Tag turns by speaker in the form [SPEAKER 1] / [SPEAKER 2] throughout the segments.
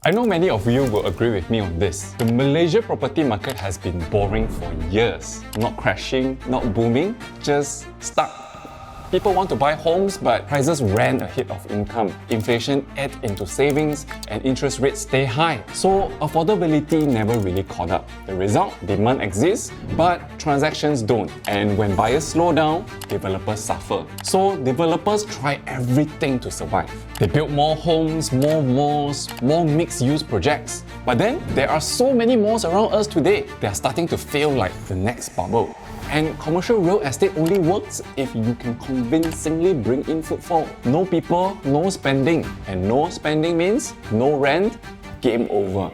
[SPEAKER 1] I know many of you will agree with me on this. The Malaysia property market has been boring for years. Not crashing, not booming, just stuck. People want to buy homes, but prices ran ahead of income. Inflation ate into savings and interest rates stay high. So affordability never really caught up. The result, demand exists, but transactions don't. And when buyers slow down, developers suffer. So developers try everything to survive. They build more homes, more malls, more mixed-use projects. But then there are so many malls around us today, they are starting to feel like the next bubble. And commercial real estate only works if you can convincingly bring in footfall. No people, no spending. And no spending means no rent, game over.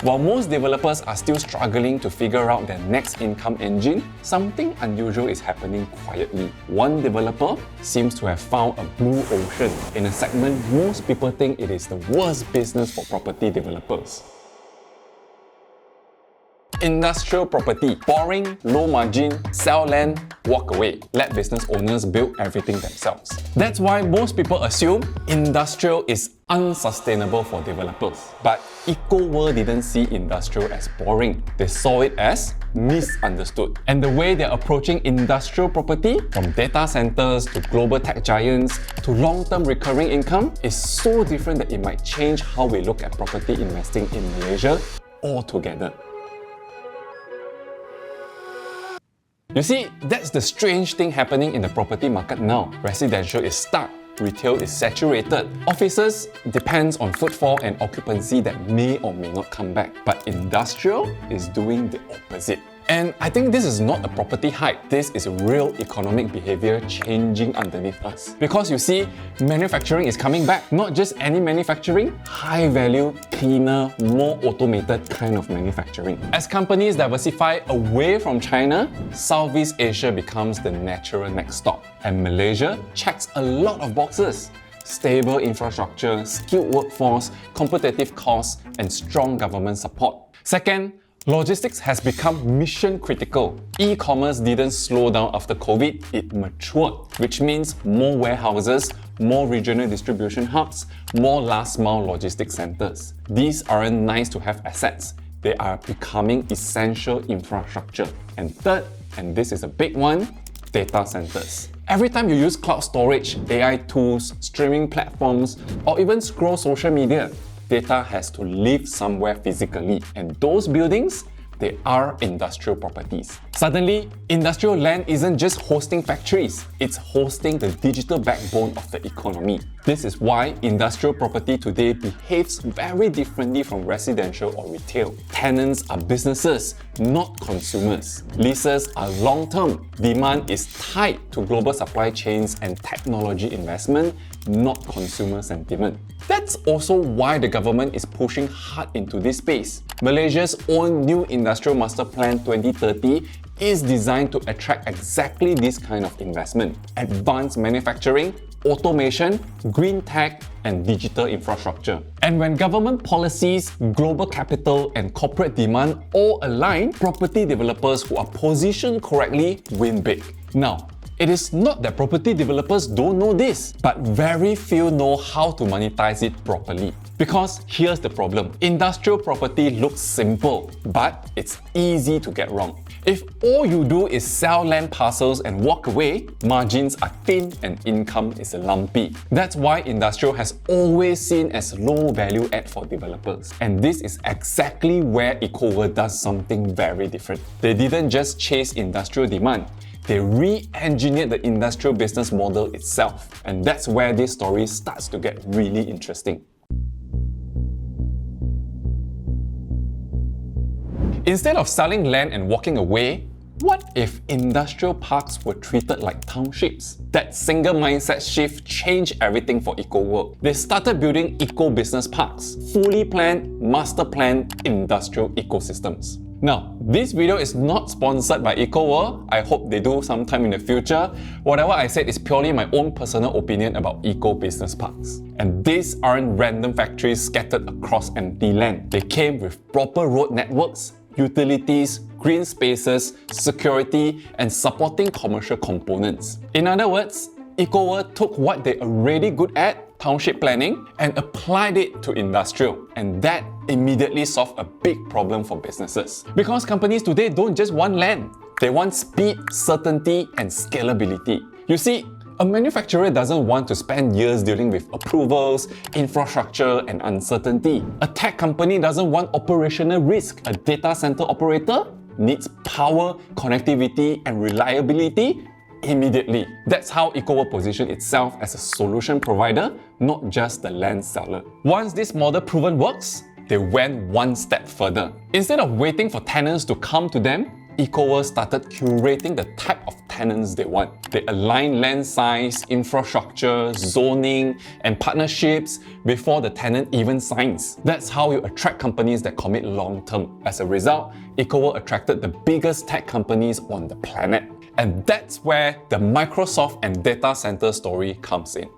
[SPEAKER 1] While most developers are still struggling to figure out their next income engine, something unusual is happening quietly. One developer seems to have found a blue ocean in a segment most people think it is the worst business for property developers. Industrial property. Boring, low margin, sell land, walk away. Let business owners build everything themselves. That's why most people assume industrial is unsustainable for developers. But EcoWorld didn't see industrial as boring. They saw it as misunderstood. And the way they're approaching industrial property, from data centers to global tech giants to long-term recurring income, is so different that it might change how we look at property investing in Malaysia altogether. You see, that's the strange thing happening in the property market now. Residential is stuck, retail is saturated. Offices depends on footfall and occupancy that may or may not come back. But industrial is doing the opposite. And I think this is not a property hype. This is real economic behavior changing underneath us. Because you see, manufacturing is coming back. Not just any manufacturing, high value, cleaner, more automated kind of manufacturing. As companies diversify away from China, Southeast Asia becomes the natural next stop. And Malaysia checks a lot of boxes. Stable infrastructure, skilled workforce, competitive costs, and strong government support. Second, logistics has become mission critical. E-commerce didn't slow down after COVID, it matured, which means more warehouses, more regional distribution hubs, more last-mile logistics centers. These aren't nice to have assets, they are becoming essential infrastructure. And third, and this is a big one, data centers. Every time you use cloud storage, AI tools, streaming platforms, or even scroll social media, data has to live somewhere physically, and those buildings, they are industrial properties. Suddenly, industrial land isn't just hosting factories, it's hosting the digital backbone of the economy. This is why industrial property today behaves very differently from residential or retail. Tenants are businesses, not consumers. Leases are long-term. Demand is tied to global supply chains and technology investment, not consumer sentiment. That's also why the government is pushing hard into this space. Malaysia's own new Industrial Master Plan 2030 is designed to attract exactly this kind of investment. Advanced manufacturing, automation, green tech, and digital infrastructure. And when government policies, global capital, and corporate demand all align, property developers who are positioned correctly win big. Now, it is not that property developers don't know this, but very few know how to monetize it properly. Because here's the problem. Industrial property looks simple, but it's easy to get wrong. If all you do is sell land parcels and walk away, margins are thin and income is lumpy. That's why industrial has always seen as low value add for developers. And this is exactly where EcoWorld does something very different. They didn't just chase industrial demand. They re-engineered the industrial business model itself. And that's where this story starts to get really interesting. Instead of selling land and walking away, what if industrial parks were treated like townships? That single mindset shift changed everything for EcoWorld. They started building eco-business parks, fully planned, master planned industrial ecosystems. Now, this video is not sponsored by EcoWorld. I hope they do sometime in the future. Whatever I said is purely my own personal opinion about eco-business parks. And these aren't random factories scattered across empty land. They came with proper road networks, utilities, green spaces, security, and supporting commercial components. In other words, EcoWorld took what they're already good at township planning and applied it to industrial. And that immediately solved a big problem for businesses. Because companies today don't just want land, they want speed, certainty, and scalability. You see, a manufacturer doesn't want to spend years dealing with approvals, infrastructure, and uncertainty. A tech company doesn't want operational risk. A data center operator needs power, connectivity, and reliability immediately. That's how EcoWorld positioned itself as a solution provider, not just the land seller. Once this model proven works, they went one step further. Instead of waiting for tenants to come to them, EcoWorld started curating the type of tenants they want. They align land size, infrastructure, zoning, and partnerships before the tenant even signs. That's how you attract companies that commit long term. As a result, EcoWorld attracted the biggest tech companies on the planet. And that's where the Microsoft and data center story comes in.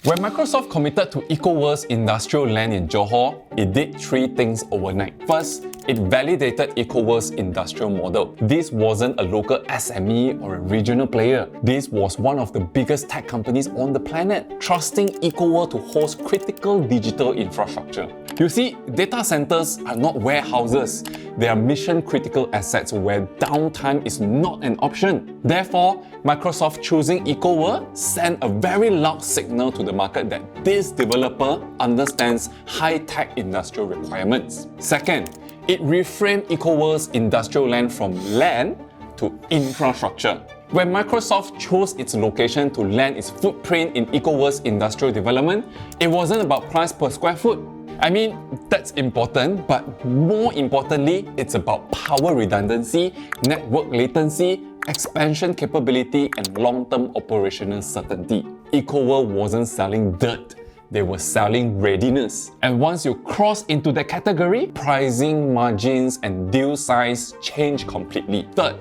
[SPEAKER 1] When Microsoft committed to EcoWorld's industrial land in Johor, it did three things overnight. First, it validated EcoWorld's industrial model. This wasn't a local SME or a regional player. This was one of the biggest tech companies on the planet, trusting EcoWorld to host critical digital infrastructure. You see, data centers are not warehouses. They are mission-critical assets where downtime is not an option. Therefore, Microsoft choosing EcoWorld sent a very loud signal to the market that this developer understands high-tech industrial requirements. Second, it reframed EcoWorld's industrial land from land to infrastructure. When Microsoft chose its location to land its footprint in EcoWorld's industrial development, it wasn't about price per square foot. I mean, that's important, but more importantly, it's about power redundancy, network latency, expansion capability, and long-term operational certainty. EcoWorld wasn't selling dirt. They were selling readiness. And once you cross into that category, pricing, margins, and deal size change completely. Third,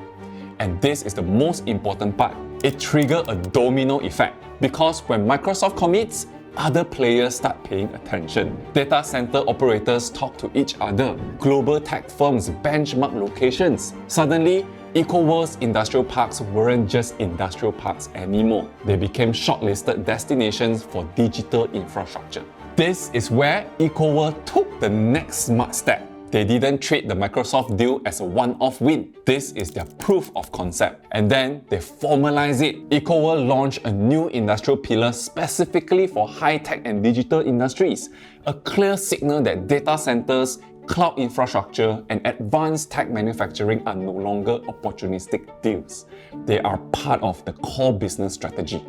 [SPEAKER 1] and this is the most important part, it triggered a domino effect. Because when Microsoft commits, other players start paying attention. Data center operators talk to each other. Global tech firms benchmark locations. Suddenly, EcoWorld's industrial parks weren't just industrial parks anymore. They became shortlisted destinations for digital infrastructure. This is where EcoWorld took the next smart step. They didn't treat the Microsoft deal as a one-off win. This is their proof of concept. And then they formalize it. EcoWorld launched a new industrial pillar specifically for high-tech and digital industries. A clear signal that data centers, cloud infrastructure, and advanced tech manufacturing are no longer opportunistic deals. They are part of the core business strategy.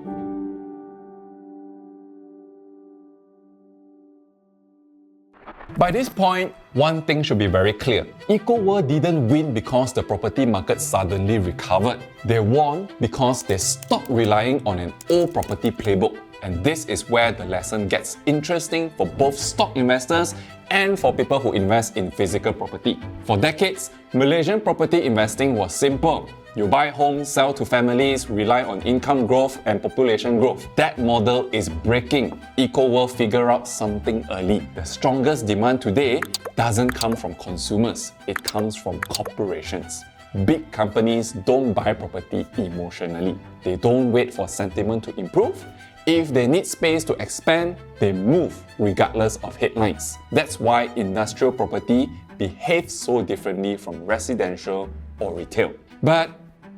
[SPEAKER 1] By this point, one thing should be very clear. EcoWorld didn't win because the property market suddenly recovered. They won because they stopped relying on an old property playbook. And this is where the lesson gets interesting for both stock investors and for people who invest in physical property. For decades, Malaysian property investing was simple. You buy homes, sell to families, rely on income growth and population growth. That model is breaking. EcoWorld figured out something early. The strongest demand today doesn't come from consumers, it comes from corporations. Big companies don't buy property emotionally. They don't wait for sentiment to improve. If they need space to expand, they move regardless of headlines. That's why industrial property behaves so differently from residential or retail. But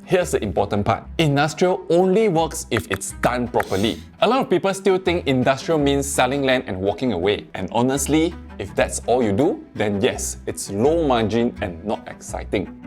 [SPEAKER 1] here's the important part. Industrial only works if it's done properly. A lot of people still think industrial means selling land and walking away. And honestly, if that's all you do, then yes, it's low margin and not exciting.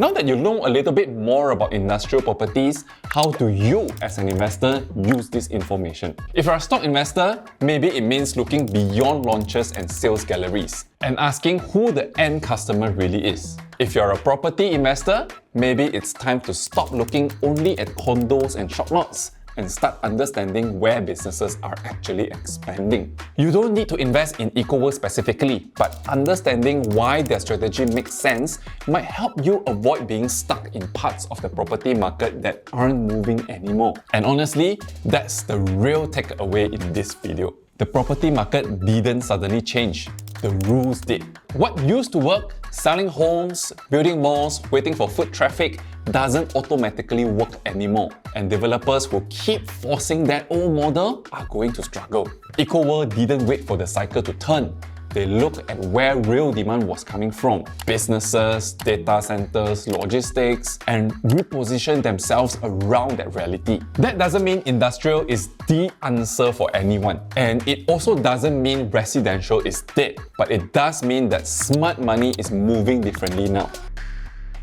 [SPEAKER 1] Now that you know a little bit more about industrial properties, how do you as an investor use this information? If you're a stock investor, maybe it means looking beyond launches and sales galleries and asking who the end customer really is. If you're a property investor, maybe it's time to stop looking only at condos and shop lots and start understanding where businesses are actually expanding. You don't need to invest in EcoWorld specifically, but understanding why their strategy makes sense might help you avoid being stuck in parts of the property market that aren't moving anymore. And honestly, that's the real takeaway in this video. The property market didn't suddenly change. the rules did. What used to work, selling homes, building malls, waiting for foot traffic, doesn't automatically work anymore. And developers who keep forcing that old model are going to struggle. EcoWorld didn't wait for the cycle to turn. They looked at where real demand was coming from. Businesses, data centers, logistics, and reposition themselves around that reality. That doesn't mean industrial is the answer for anyone. And it also doesn't mean residential is dead. But it does mean that smart money is moving differently now.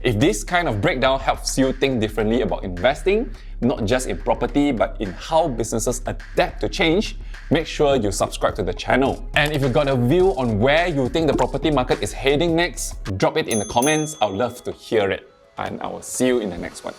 [SPEAKER 1] If this kind of breakdown helps you think differently about investing, not just in property, but in how businesses adapt to change, make sure you subscribe to the channel. And if you've got a view on where you think the property market is heading next, drop it in the comments. I'd love to hear it. And I will see you in the next one.